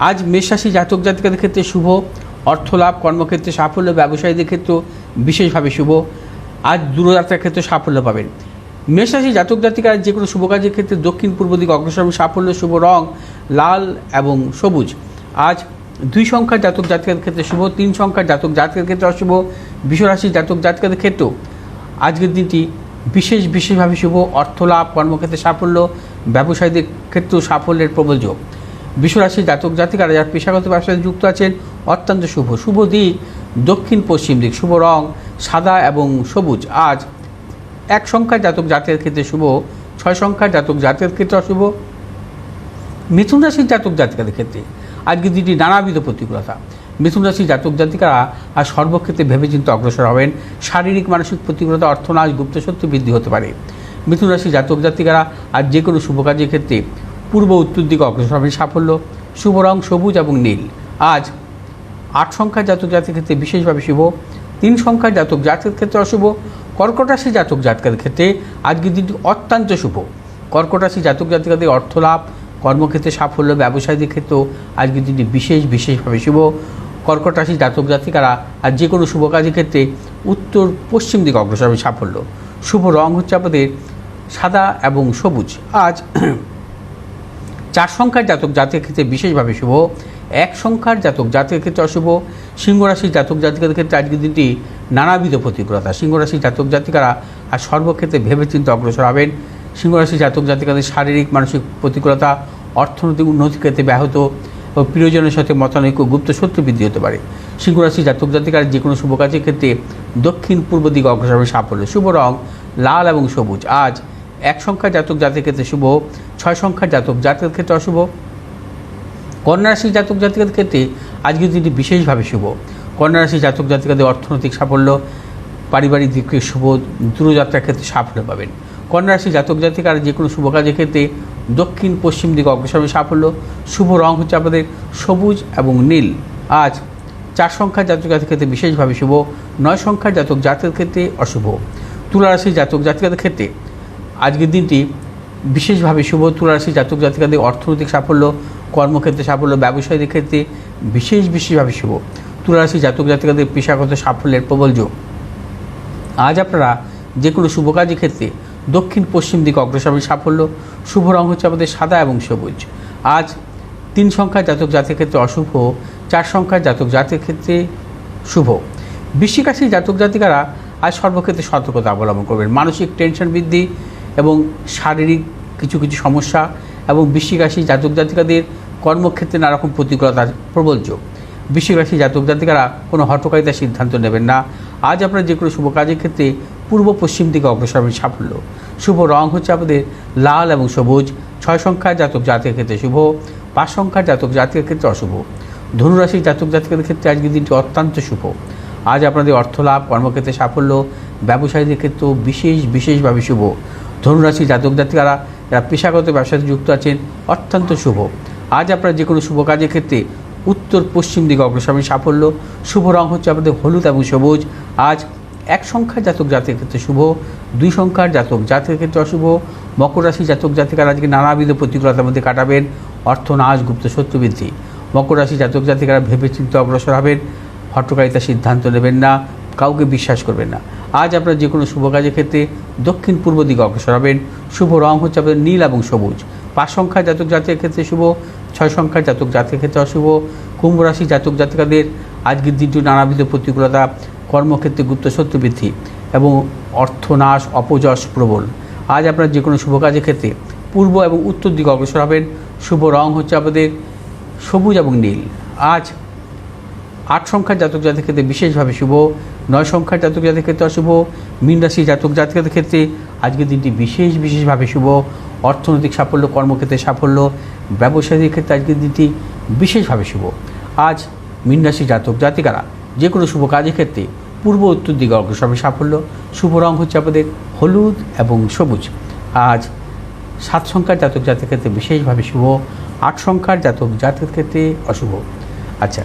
আজ মেষ রাশি জাতক জাতিকাদের ক্ষেত্রে শুভ, অর্থলাভ, কর্মক্ষেত্রে সাফল্য, ব্যবসায়ীদের ক্ষেত্রেও বিশেষভাবে শুভ। আজ দূরযাত্রার ক্ষেত্রে সাফল্য পাবেন। মেষ রাশি জাতক জাতিকারা যে কোনো শুভ কাজের ক্ষেত্রে দক্ষিণ পূর্ব দিকে অগ্রসর হবে, সাফল্য, শুভ রং লাল এবং সবুজ। আজ 2 সংখ্যার জাতক জাতিকাদের ক্ষেত্রে শুভ, 3 সংখ্যার জাতক জাতিকাদের ক্ষেত্রে অশুভ। বৃষ রাশির জাতক জাতিকাদের ক্ষেত্রেও আজকের দিনটি বিশেষভাবে শুভ, অর্থলাভ, কর্মক্ষেত্রে সাফল্য, ব্যবসায়ীদের ক্ষেত্রেও সাফল্যের প্রবল যোগ। বৃষ রাশির জাতক জাতিকারা যারা পেশাগত ব্যবসায় যুক্ত আছেন অত্যন্ত শুভ। শুভ দিক দক্ষিণ পশ্চিম দিক, শুভ রং সাদা এবং সবুজ। আজ 1 সংখ্যার জাতক জাতিকাদের ক্ষেত্রে শুভ, 6 সংখ্যার জাতক জাতিকাদের ক্ষেত্রে অশুভ। মিথুন রাশির জাতক জাতিকাদের ক্ষেত্রে আজকের দিনটি নানাবিধ প্রতিকূলতা। মিথুন রাশির জাতক জাতিকারা আর সর্বক্ষেত্রে ভেবেচিন্তে অগ্রসর হবেন। শারীরিক মানসিক প্রতিকূলতা, অর্থনাশ, গুপ্তশত্রু বৃদ্ধি হতে পারে। মিথুন রাশির জাতক জাতিকারা আর যে কোনো শুভ কাজের ক্ষেত্রে পূর্ব উত্তর দিকে অগ্রসর হবেন, সাফল্য, শুভ রং সবুজ এবং নীল। আজ 8 সংখ্যার জাতক জাতিকাদের ক্ষেত্রে বিশেষভাবে শুভ, 3 সংখ্যার জাতক জাতিকাদের ক্ষেত্রে অশুভ। কর্কট রাশির জাতক জাতিকাদের ক্ষেত্রে আজকের দিনটি অত্যন্ত শুভ। কর্কট রাশির জাতক জাতিকাদের অর্থলাভ, কর্মক্ষেত্রে সাফল্য, ব্যবসায়ীদের ক্ষেত্রেও আজকের দিনটি বিশেষভাবে শুভ। কর্কট রাশির জাতক জাতিকারা আর যে কোনো শুভ কাজের ক্ষেত্রে উত্তর পশ্চিম দিকে অগ্রসর হবে, সাফল্য, শুভ রং হচ্ছে আপনাদের সাদা এবং সবুজ। আজ 4 সংখ্যার জাতক জাতিকাদের ক্ষেত্রে বিশেষভাবে শুভ, 1 সংখ্যার জাতক জাতিকাদের ক্ষেত্রে অশুভ। সিংহ রাশির জাতক জাতিকাদের ক্ষেত্রে আজকের দিনটি নানাবিধ প্রতিকূলতা। সিংহ রাশির জাতক জাতিকারা আর সর্বক্ষেত্রে ভেবেচিন্তে অগ্রসর হবেন। সিংহ রাশির জাতক জাতিকাদের শারীরিক মানসিক প্রতিকূলতা, অর্থনৈতিক উন্নতির ক্ষেত্রে ব্যাহত ও প্রিয়জনের সাথে মতানৈক্য, গুপ্ত শত্রু বৃদ্ধি হতে পারে। সিংহ রাশির জাতক জাতিকার যে কোনো শুভ কাজের ক্ষেত্রে দক্ষিণ পূর্ব দিকে অগ্রসর হবে, সাফল্য, শুভ রং লাল এবং সবুজ। আজ 1 সংখ্যার জাতক জাতিকাদের ক্ষেত্রে শুভ, 6 সংখ্যার জাতক জাতিকাদের ক্ষেত্রে অশুভ। কন্যা রাশির জাতক জাতিকাদের ক্ষেত্রে আজকের দিনটি বিশেষভাবে শুভ। কন্যা রাশির জাতক জাতিকাদের অর্থনৈতিক সাফল্য, পারিবারিক দিকে শুভ, দূরযাত্রার ক্ষেত্রে সাফল্য পাবেন। কন্যা রাশির জাতক জাতিকারা যে কোনো শুভ কাজের ক্ষেত্রে দক্ষিণ পশ্চিম দিকে অগ্রসর হবে, সাফল্য, শুভ রং হচ্ছে আপনাদের সবুজ এবং নীল। আজ 4 সংখ্যার জাতক জাতিকাদের ক্ষেত্রে বিশেষভাবে শুভ, 9 সংখ্যার জাতক জাতিকাদের ক্ষেত্রে অশুভ। তুলা রাশির জাতক জাতিকাদের ক্ষেত্রে আজকের দিনটি বিশেষভাবে শুভ। তুলা রাশির জাতক জাতিকাদের অর্থনৈতিক সাফল্য, কর্মক্ষেত্রে সাফল্য, ব্যবসায়ীদের ক্ষেত্রে বিশেষভাবে শুভ। তুলা রাশির জাতক জাতিকাদের পেশাগত সাফল্যের প্রবল যোগ। আজ আপনারা যে কোনো শুভ কাজের ক্ষেত্রে দক্ষিণ পশ্চিম দিকে অগ্রসর হবে, সাফল্য, শুভ রং হচ্ছে আমাদের সাদা এবং সবুজ। আজ 3 সংখ্যার জাতক জাতির ক্ষেত্রে অশুভ, 4 সংখ্যার জাতক জাতির ক্ষেত্রে শুভ। বৃশ্চিক রাশির জাতক জাতিকারা আজ সর্বক্ষেত্রে সতর্কতা অবলম্বন করবেন। মানসিক টেনশন বৃদ্ধি এবং শারীরিক কিছু সমস্যা এবং বৃশ্চিক রাশির জাতক জাতিকাদের কর্মক্ষেত্রে নানারকম প্রতিকূলতার প্রবল যোগ। বৃশ্চিক রাশির জাতক জাতিকারা কোনো হঠকারিতার সিদ্ধান্ত নেবেন না। আজ আপনারা যে কোনো শুভ কাজের ক্ষেত্রে পূর্ব পশ্চিম দিকে অগ্রসর হবে, সাফল্য, শুভ রং হচ্ছে আপনাদের লাল এবং সবুজ। 6 সংখ্যার জাতক জাতির ক্ষেত্রে শুভ, 5 সংখ্যার জাতক জাতির ক্ষেত্রে অশুভ। ধনুরাশির জাতক জাতিকাদের ক্ষেত্রে আজকের দিনটি অত্যন্ত শুভ। আজ আপনাদের অর্থলাভ, কর্মক্ষেত্রে সাফল্য, ব্যবসায়ীদের ক্ষেত্রেও বিশেষভাবে শুভ। ধনুরাশির জাতক জাতিকারা যারা পেশাগত ব্যবসাতে যুক্ত আছেন অত্যন্ত শুভ। আজ আপনারা যে কোনো শুভ কাজের ক্ষেত্রে উত্তর পশ্চিম দিকে অগ্রসর হবে, সাফল্য, শুভ রং হচ্ছে আপনাদের হলুদ এবং সবুজ। আজ 1 সংখ্যার জাতক জাতির ক্ষেত্রে শুভ, 2 সংখ্যার জাতক জাতির ক্ষেত্রে অশুভ। মকর রাশির জাতক জাতিকারা আজকে নানাবিধ প্রতিকূলতার মধ্যে কাটাবেন, অর্থনাশ, গুপ্ত শত্রু বৃদ্ধি। মকর রাশির জাতক জাতিকারা ভেবেচিন্তে অগ্রসর হবেন, হঠকারিতার সিদ্ধান্ত নেবেন না, কাউকে বিশ্বাস করবেন না। আজ আপনারা যে কোনো শুভ কাজের ক্ষেত্রে দক্ষিণ পূর্ব দিকে অগ্রসর হবেন, শুভ রং হচ্ছে আপনাদের নীল এবং সবুজ। 5 সংখ্যার জাতক জাতির ক্ষেত্রে শুভ, 6 সংখ্যার জাতক জাতির ক্ষেত্রে অশুভ। কুম্ভ রাশির জাতক জাতিকাদের আজকের দিনটি নানাবিধ প্রতিকূলতা, কর্মক্ষেত্রে গুপ্ত শত্রু বৃদ্ধি এবং অর্থনাশ, অপযশ প্রবল। আজ আপনারা যে কোনো শুভ কাজের ক্ষেত্রে পূর্ব এবং উত্তর দিকে অগ্রসর হবেন, শুভ রং হচ্ছে আপনাদের সবুজ এবং নীল। আজ 8 সংখ্যার জাতক জাতির ক্ষেত্রে বিশেষভাবে শুভ, 9 সংখ্যার জাতক জাতির ক্ষেত্রে অশুভ। মীন রাশির জাতক জাতিকাদের ক্ষেত্রে আজকের দিনটি বিশেষভাবে শুভ। অর্থনৈতিক সাফল্য, কর্মক্ষেত্রে সাফল্য, ব্যবসায়ীদের ক্ষেত্রে আজকের দিনটি বিশেষভাবে শুভ। আজ মীন রাশির জাতক জাতিকারা যে কোনো শুভ কাজের ক্ষেত্রে পূর্ব উত্তর দিকে অগ্রসর হবে, সাফল্য, শুভ রং হচ্ছে আপনাদের হলুদ এবং সবুজ। আজ 7 সংখ্যার জাতক জাতির ক্ষেত্রে বিশেষভাবে শুভ, 8 সংখ্যার জাতক জাতির ক্ষেত্রে অশুভ। আচ্ছা,